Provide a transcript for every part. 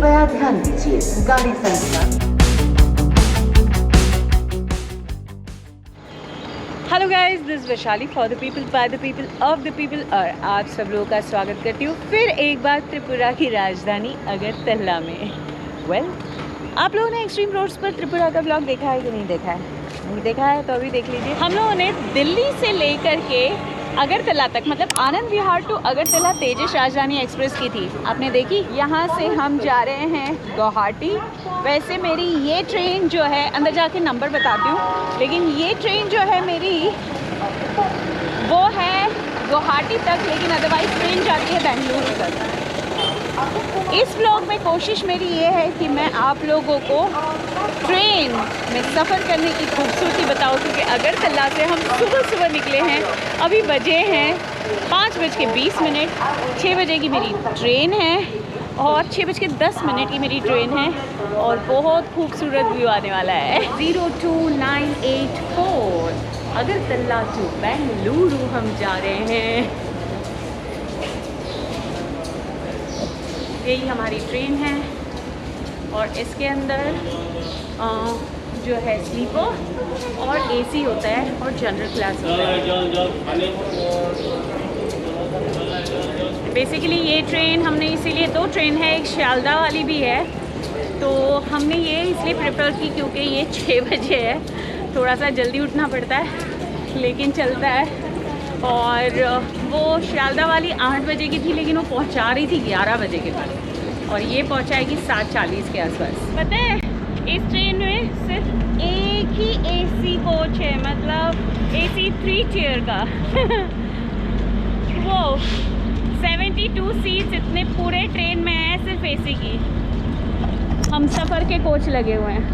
कृपया ध्यान दीजिए गाड़ी संख्या। Hello guys, this Vaishali for the people by the people of the people और आप सब लोगों का स्वागत करती हूँ फिर एक बार त्रिपुरा की राजधानी अगरतला में। आप लोगों ने एक्सट्रीम रोड्स पर त्रिपुरा का ब्लॉग देखा है कि नहीं देखा है? नहीं देखा है तो अभी देख लीजिए। हम लोगों ने दिल्ली से लेकर के अगरतला तक, मतलब आनंद विहार टू अगरतला तेजस राजधानी एक्सप्रेस की थी। आपने देखी? यहाँ से हम जा रहे हैं गुवाहाटी। वैसे मेरी ये ट्रेन जो है, अंदर जाके नंबर बताती हूँ, लेकिन ये ट्रेन जो है मेरी वो है गुवाहाटी तक, लेकिन अदरवाइज ट्रेन जाती है बेंगलुरु तक। इस व्लॉग में कोशिश मेरी ये है कि मैं आप लोगों को ट्रेन में सफ़र करने की खूबसूरती बताऊँ, क्योंकि अगरतला से हम सुबह सुबह निकले हैं। अभी बजे हैं 5:20। 6 बजे की मेरी ट्रेन है और 6:10 की मेरी ट्रेन है और बहुत खूबसूरत व्यू आने वाला है। 02984 अगरतला टू बेंगलुरु हम जा रहे हैं। यही हमारी ट्रेन है और इसके अंदर जो है स्लीपर और एसी होता है और जनरल क्लास होता है। बेसिकली ये ट्रेन हमने इसीलिए, 2 ट्रेन है, एक शालदा वाली भी है, तो हमने ये इसलिए प्रेफर की क्योंकि ये 6 बजे है, थोड़ा सा जल्दी उठना पड़ता है लेकिन चलता है। और वो शालदा वाली 8 बजे की थी, लेकिन वो पहुंचा रही थी 11 बजे के पास और ये पहुंचाएगी 7:40 के आसपास। पता है इस ट्रेन में सिर्फ एक ही एसी कोच है, मतलब एसी 3 tier का वो 72 सीट्स इतने पूरे ट्रेन में है सिर्फ एसी की। हम सफ़र के कोच लगे हुए हैं।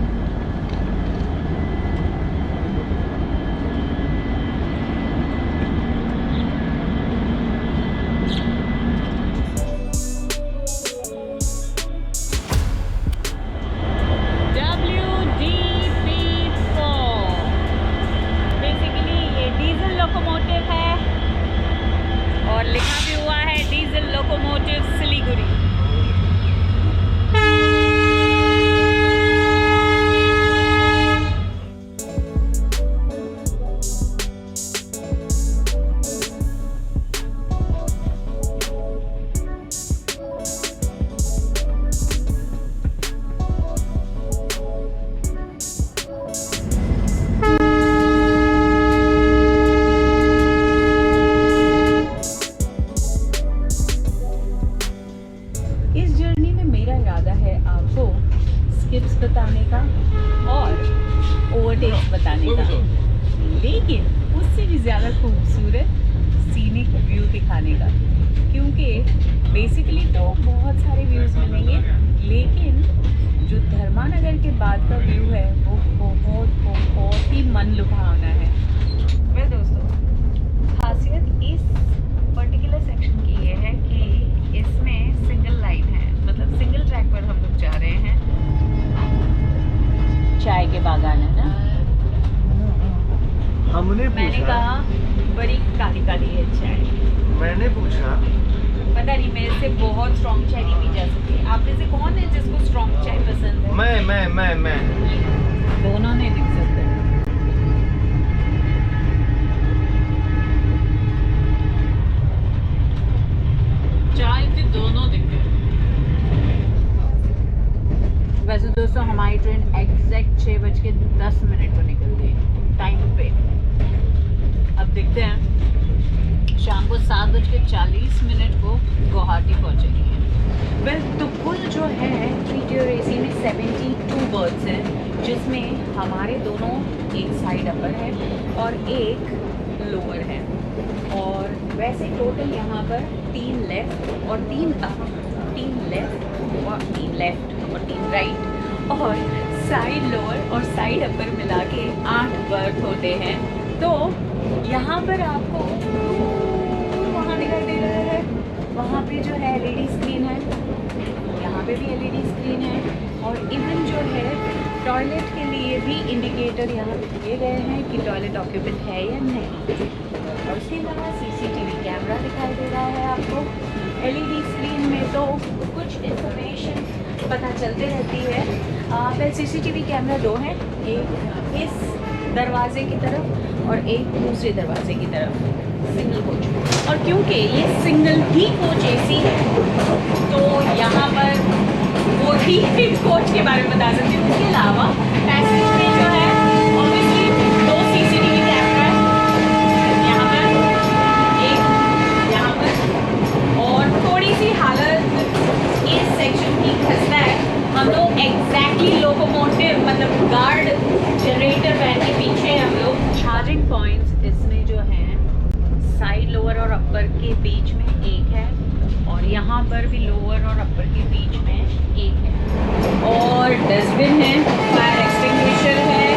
बताने का और ओवरटेक्स बताने का, लेकिन उससे भी ज़्यादा खूबसूरत सीनिक व्यू दिखाने का, क्योंकि बेसिकली तो बहुत सारे व्यूज़ मिलेंगे, लेकिन जो धर्मानगर के बाद का व्यू है वो बहुत ही मन लुभावना है। वेल दोस्तों, खासियत इस पर्टिकुलर सेक्शन की ये है कि इसमें सिंगल लाइन है, मतलब सिंगल ट्रैक पर हम लोग जा रहे हैं। चाय के बागान है ना। मैंने कहा बड़ी काली काली है चाय। मैंने पूछा, पता नहीं, मेरे से बहुत स्ट्रॉन्ग चाय नहीं पी जा सकती। आप में से कौन है जिसको स्ट्रॉन्ग चाय पसंद है? मैं दोनों नहीं दिख सकते। चाय तो दोनों दिखते हैं। वैसे दोस्तों हमारी ट्रेन एग्जैक्ट 6:10 को निकल गई टाइम पे। अब देखते हैं शाम को 7:40 को गुवाहाटी पहुंचेंगे। वेल तो कुल जो है 3 tier AC में 72 बर्थ्स हैं, जिसमें हमारे दोनों, एक साइड अपर है और एक लोअर है। और वैसे टोटल यहाँ पर 3 लेफ्ट और 3 राइट और साइड लोअर और साइड अपर मिला के 8 बर्थ होते हैं। तो यहाँ पर आपको वहाँ दिखाई दे रहा है, वहाँ पे जो है LED स्क्रीन है, यहाँ पे भी LED स्क्रीन है और इवन जो है टॉयलेट के लिए भी इंडिकेटर यहाँ पे दिए गए हैं कि टॉयलेट ऑक्यूपेंट है या नहीं। और उसके अलावा CCTV कैमरा दिखाई दे रहा है आपको। LED स्क्रीन में तो कुछ इंफॉर्मेशन पता चलते रहती है। फिर CCTV कैमरा 2 है, एक इस दरवाजे की तरफ और एक दूसरे दरवाजे की तरफ, सिंगल कोच। और क्योंकि ये सिंगल ही कोच AC है तो यहाँ पर वो ही कोच के बारे में बता सकती हूँ। उसके अलावा पैसेज में जो है ऑब्वियसली 2 CCTV कैमरा है, यहाँ पर एक यहाँ पर, और थोड़ी सी हालत इस सेक्शन की खस्ता है। हम लोग एग्जैक्टली लोकोमोटिव मतलब गार्ड जनरेटर वैन के पीछे हम लोग। चार्जिंग पॉइंट्स इसमें जो है साइड लोअर और अपर के बीच में एक है, और यहाँ पर भी लोअर और अपर के बीच में एक है, और डस्टबिन है, फायर एक्सटिंग्विशर है,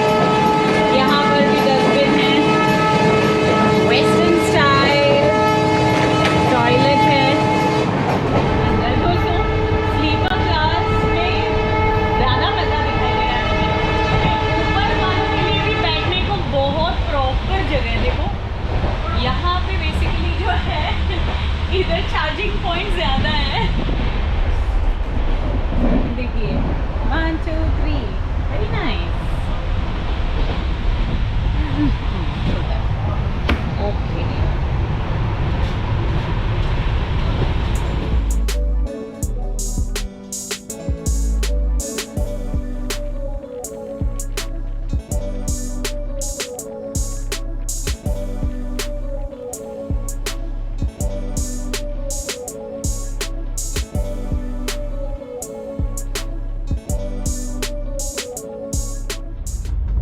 यहाँ पर भी डस्टबिन है, वेस्टर्न स्टाइल टॉयलेट है। अंदर दोस्तों स्लीपर क्लास में ज़्यादा मज़ा दिखाई दे रहा है। ऊपर वालों के लिए भी बैठने को बहुत प्रॉपर जगह। देखो यहाँ पे बेसिकली जो है इधर चार्जिंग पॉइंट ज़्यादा है। देखिए 1 2 3 वेरी नाइस। ओके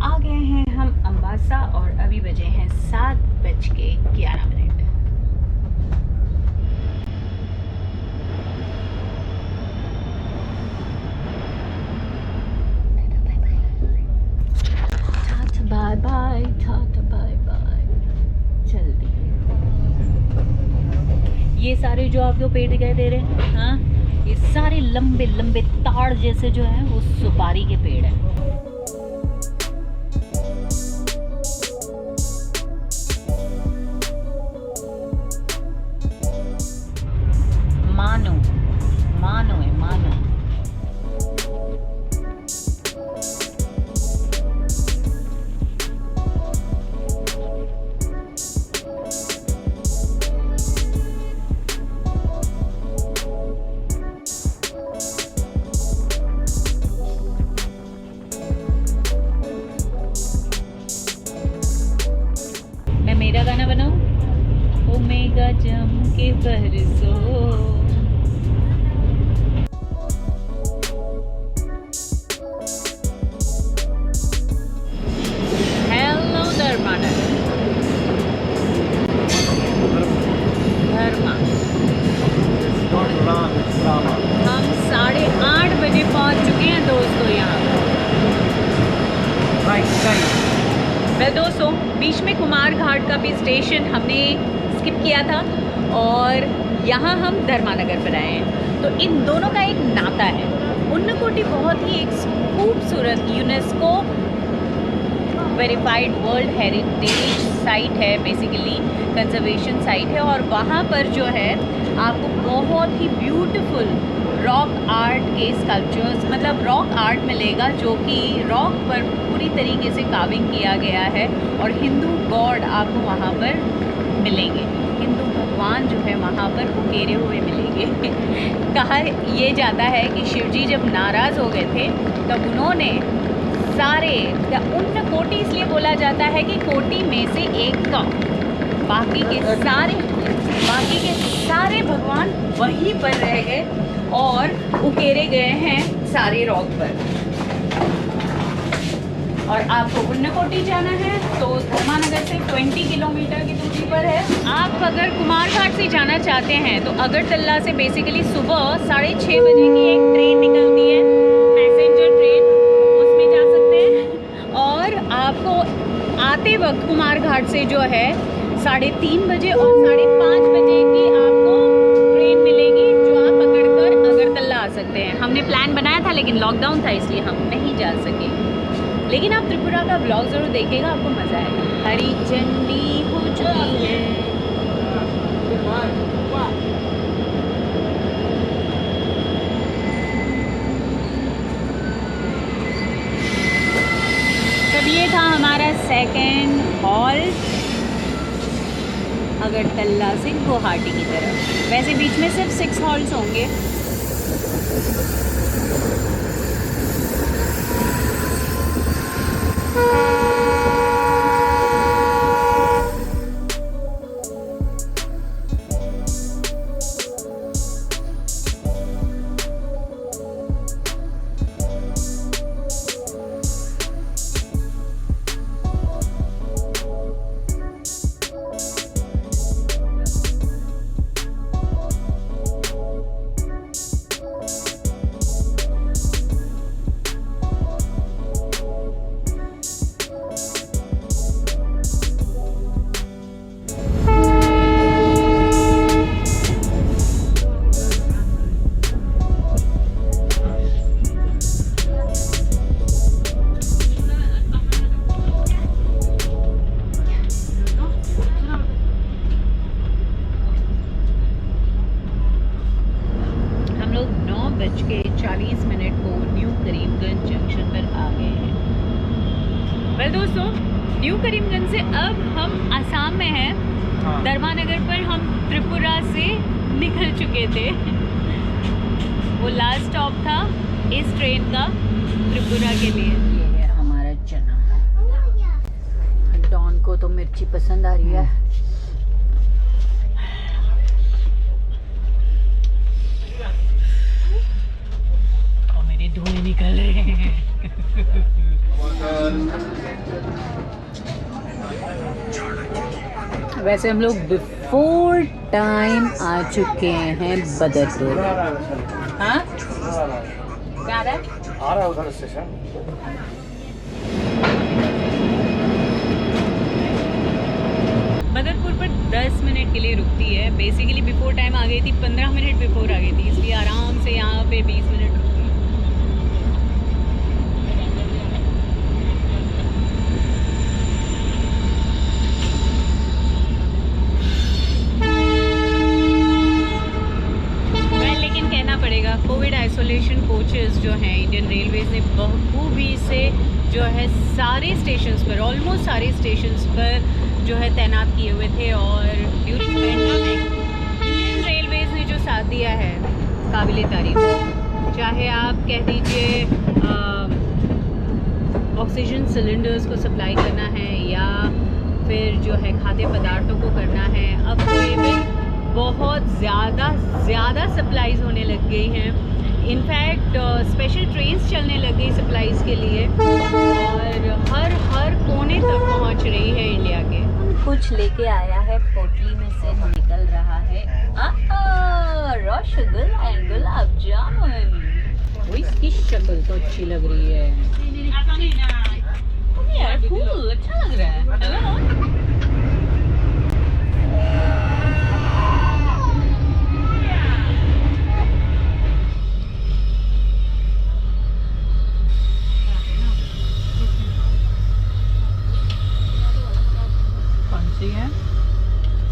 आ गए हैं हम अम्बासा, और अभी बजे हैं 7:11। Bye bye, tata bye bye, जल्दी। ये सारे जो आपको पेड़ दिखाई दे रहे हैं, हाँ, ये सारे लंबे लंबे ताड़ जैसे जो हैं वो सुपारी के पेड़ हैं। मानो मानो है, मानो। मैं मेरा गाना बनाऊं? ओमेगा जम के बरसो। हेलो धर्मा। हम 8:30 बजे पहुंच चुके हैं दोस्तों यहाँ। वेल दोस्तों, बीच में कुमार घाट का भी स्टेशन हमने स्किप किया था, और यहाँ हम धर्मानगर पर आए हैं। तो इन दोनों का एक नाता है। उन्नकोटी बहुत ही एक खूबसूरत UNESCO verified world heritage site है, बेसिकली कंजर्वेशन साइट है, और वहाँ पर जो है आपको बहुत ही ब्यूटीफुल रॉक आर्ट के स्कल्पचर्स, मतलब रॉक आर्ट मिलेगा जो कि रॉक पर पूरी तरीके से कार्विंग किया गया है, और हिंदू गॉड आपको वहाँ पर मिलेंगे, हिंदू भगवान जो है वहाँ पर उकेरे हुए मिलेंगे। कहा ये जाता है कि शिवजी जब नाराज़ हो गए थे तब उन्होंने सारे, उन्नकोटी इसलिए बोला जाता है कि कोटि में से एक का, बाकी के सारे भगवान वहीं पर रह गए और उकेरे गए हैं सारे रॉक पर। और आपको उन्नकोटी जाना है तो धर्मानगर से 20 किलोमीटर की दूरी पर है। आप अगर कुमार घाट से जाना चाहते हैं तो अगरतला से बेसिकली सुबह 6:30 बजे की एक ट्रेन निकलती है, पैसेंजर ट्रेन, उसमें जा सकते हैं। और आपको आते वक्त कुमार घाट से जो है 3:30 बजे और 5:30 बजे की आपको ट्रेन मिलेगी, जो आप पकड़कर अगरतला आ सकते हैं। हमने प्लान बनाया था लेकिन लॉकडाउन था इसलिए हम नहीं जा सके, लेकिन आप त्रिपुरा का ब्लॉग ज़रूर देखिएगा, आपको मज़ा आएगा। हरी झंडी हो चुकी है। सेकेंड हॉल्ट अगरतला से गुवाहाटी की तरफ। वैसे बीच में सिर्फ 6 हॉल्ट्स होंगे। दोस्तों न्यू करीमगंज से अब हम असम में हैं। धर्मानगर पर हम त्रिपुरा से निकल चुके थे। वो लास्ट स्टॉप था इस ट्रेन का त्रिपुरा के लिए। ये है हमारा चना। डॉन को तो मिर्ची पसंद आ रही है। और मेरे धुएं निकल रहे हैं। वैसे हम लोग बिफोर टाइम आ चुके हैं बदरपुर। हाँ क्या आ रहा है? आ रहा है उधर स्टेशन। बदरपुर पर 10 मिनट के लिए रुकती है। बेसिकली बिफोर टाइम आ गई थी, 15 मिनट बिफोर आ गई थी, इसलिए आराम से यहाँ पे 20 मिनट रुकती है। कोविड आइसोलेशन कोचेस जो हैं इंडियन रेलवेज ने बखूबी से जो है सारे स्टेशंस पर, ऑलमोस्ट सारे स्टेशंस पर जो है तैनात किए हुए थे। और ड्यूरिंग पैंडेमिक इंडियन रेलवेज ने जो साथ दिया है काबिले तारीफ। चाहे आप कह दीजिए ऑक्सीजन सिलेंडर्स को सप्लाई करना है या फिर जो है खाद्य पदार्थों को करना है। अब तो इवन बहुत ज़्यादा सप्लाईज़ होने लग गई हैं। इनफैक्ट स्पेशल ट्रेन्स चलने लग गई सप्लाईज़ के लिए और हर कोने तक पहुंच रही है इंडिया के। कुछ लेके आया है, पोटली में से निकल रहा है रसगुल्ला एंड गुलाब जामुन। इसकी शक्ल तो अच्छी लग रही है यार, फूल अच्छा लग रहा है।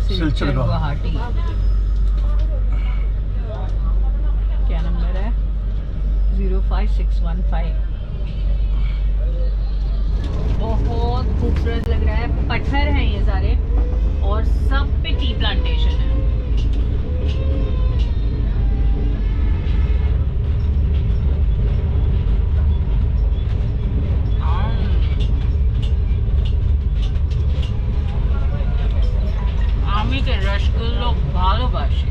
सिलचर गुवाहाटी। क्या नंबर है? 05615। बहुत खूबसूरत लग रहा है। पत्थर हैं ये सारे और सब पे टी प्लांटेशन है। रसगुल्लो भालोबाशी,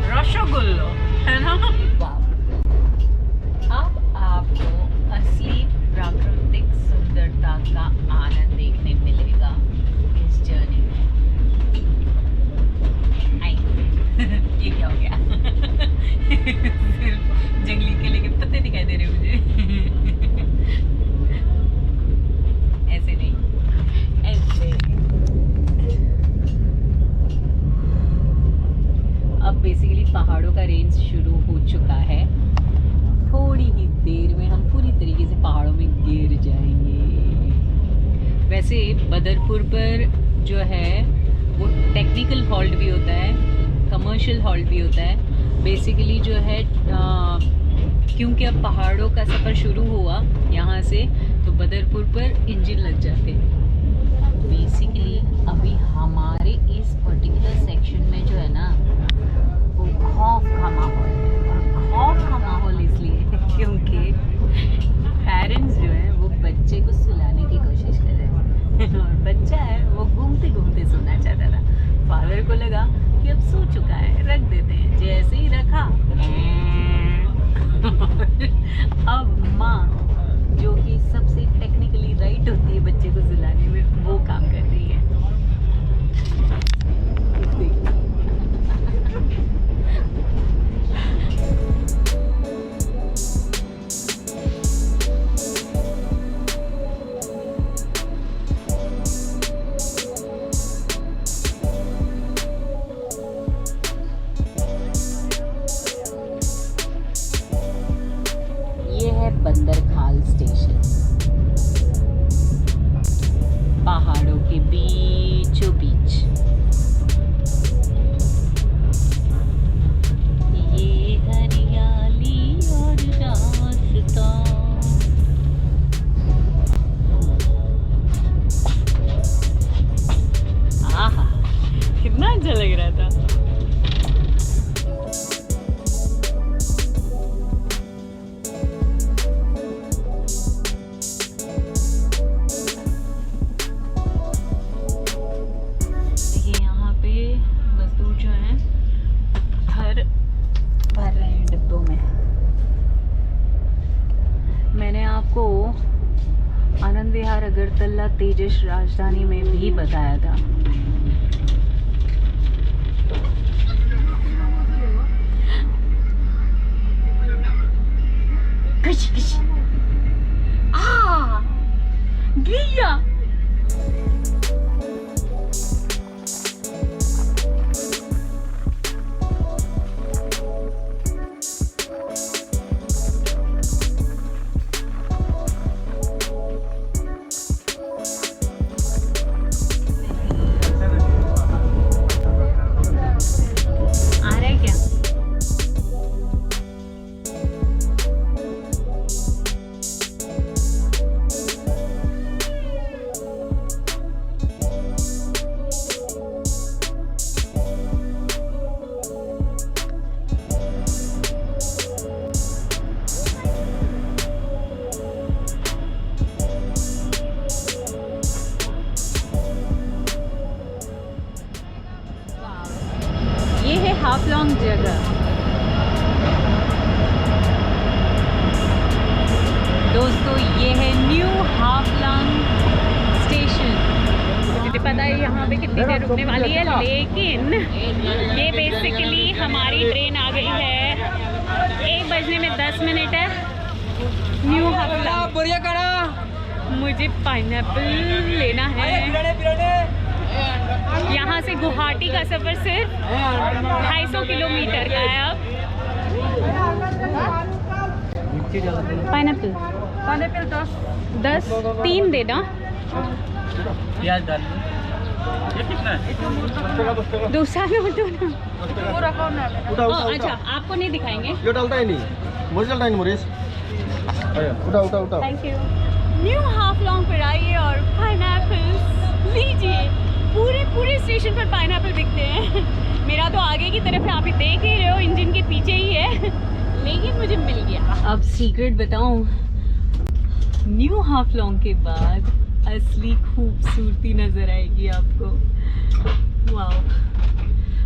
रसगुल्लो है ना। अब आपको असली प्राकृतिक सुंदरता का आनंद देखने मिलेगा इस जर्नी में। ये क्या हो गया? सिर्फ जंगली केले के पत्ते दिखाई दे रहे मुझे। ऐसे नहीं, ऐसे। अब बेसिकली पहाड़ों का रेंज शुरू हो चुका है। थोड़ी ही देर में हम पूरी तरीके से पहाड़ों में गिर जाएंगे। वैसे बदरपुर पर जो है वो टेक्निकल हॉल्ट भी होता है, कमर्शियल हॉल्ट भी होता है। बेसिकली जो है क्योंकि अब पहाड़ों का सफ़र शुरू हुआ यहाँ से, तो बदरपुर पर इंजन लग जाते हैं। बेसिकली अभी हमारे इस पर्टिकुलर सेक्शन में जो है ना वो खौफ का माहौल है। और खौफ का माहौल इसलिए क्योंकि पेरेंट्स जो है वो बच्चे को सुलाने की कोशिश कर रहे हैं और बच्चा है वो घूमते घूमते सोना चाहता था। फादर को लगा कि अब सो चुका है, रख देते हैं। जैसे ही रखा अब माँ जो कि सबसे टेक्निकली राइट होती है बच्चे को सुलाने में, वो काम कर रही है। ये है बंदरखाल स्टेशन, पहाड़ों के बीचों बीच। ये हरियाली और रास्ता। आहा, कितना अच्छा लग रहा था। मजदूर जो हैं घर भर रहे हैं डिब्बों में। मैंने आपको आनंद विहार अगरतला तेजस राजधानी में भी बताया था। गया हाफलॉन्ग जगह। दोस्तों ये है न्यू हाफलॉन्ग स्टेशन। मुझे पता है यहाँ पे कितनी देर रुकने वाली है, लेकिन ये बेसिकली हमारी ट्रेन आ गई है। 1 बजने में 10 मिनट है। न्यू हाफलॉन्ग। मुझे पाइनएप्पल लेना है। यहाँ से गुवाहाटी का सफ़र सिर्फ 250 किलोमीटर का है। अब पाइनएप्पल 10 3 देना। प्याज डाल ये कितना है? दूसरा नोट उठा अच्छा आपको नहीं दिखाएंगे। ये डालता है नहीं, मुझे डालता है नहीं मोरिस। उठा उठा उठा। Thank you. न्यू हाफलॉन्ग पर आइए और पाइनएप्पल लीजिए। पूरे स्टेशन पर पाइनएप्पल बिकते हैं। मेरा तो आगे की तरफ है, आप ही देख ही रहे हो, इंजन के पीछे ही है, लेकिन मुझे मिल गया। अब सीक्रेट बताऊं, न्यू हाफलॉन्ग के बाद असली खूबसूरती नजर आएगी आपको। वाह,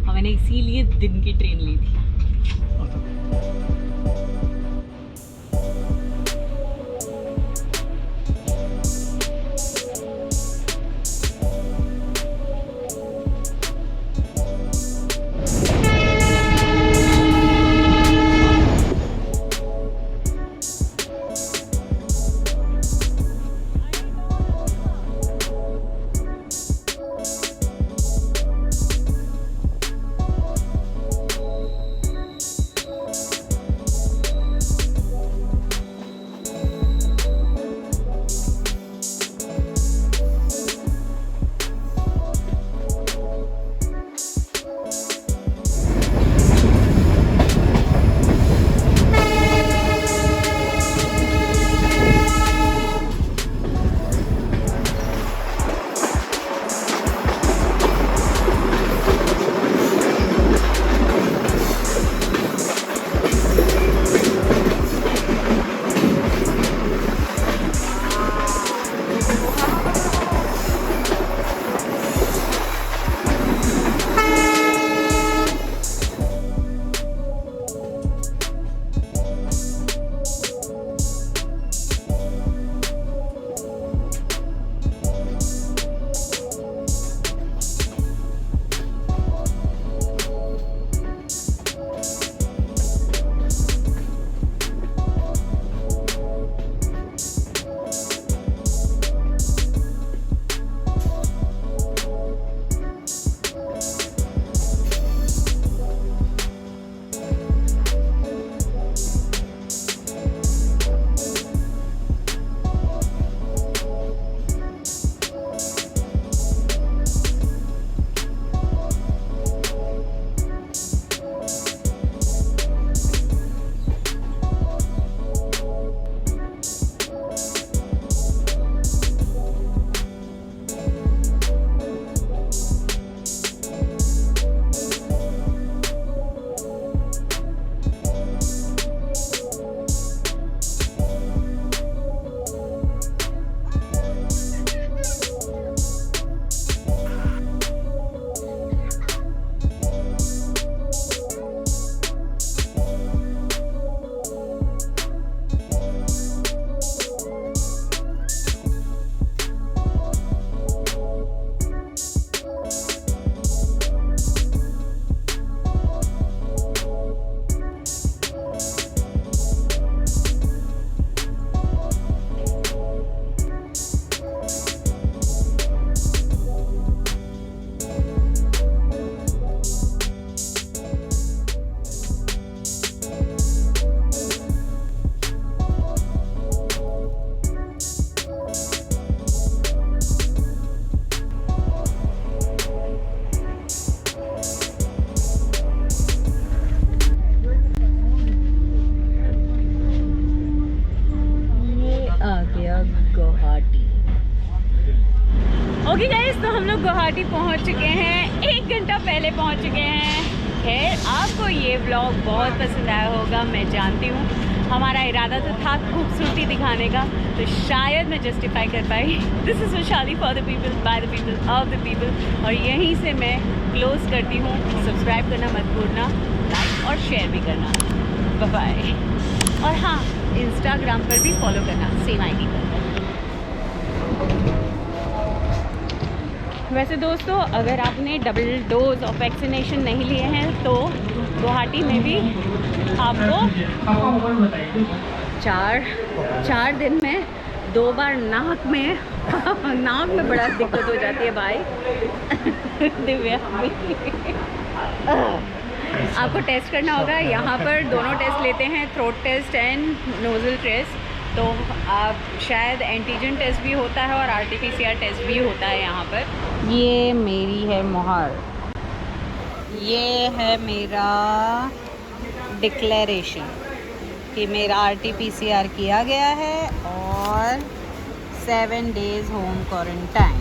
और मैंने इसीलिए दिन की ट्रेन ली थी। गुवाहाटी पहुंच चुके हैं, 1 घंटा पहले पहुंच चुके हैं। खैर आपको ये व्लॉग बहुत पसंद आया होगा, मैं जानती हूँ। हमारा इरादा तो था खूबसूरती दिखाने का, तो शायद मैं जस्टिफाई कर पाई। This is Vaishali for the people, by the people, of the people. और यहीं से मैं क्लोज़ करती हूँ। सब्सक्राइब करना मत भूलना, लाइक और शेयर भी करना। Bye bye. और हाँ, इंस्टाग्राम पर भी फॉलो करना, सेम आईडी पर। वैसे दोस्तों, अगर आपने डबल डोज ऑफ वैक्सीनेशन नहीं लिए हैं तो गुवाहाटी में भी आपको 4 दिन में 2 बार नाक में बड़ा दिक्कत हो जाती है भाई। दिव्या आपको टेस्ट करना होगा। यहाँ पर दोनों टेस्ट लेते हैं, throat test and nasal test. तो आप शायद एंटीजन टेस्ट भी होता है और आरटीपीसीआर टेस्ट भी होता है यहाँ पर। ये मेरी है मुहर, ये है मेरा डिक्लेरेशन कि मेरा आरटीपीसीआर किया गया है और 7 डेज़ होम क्वारंटाइन।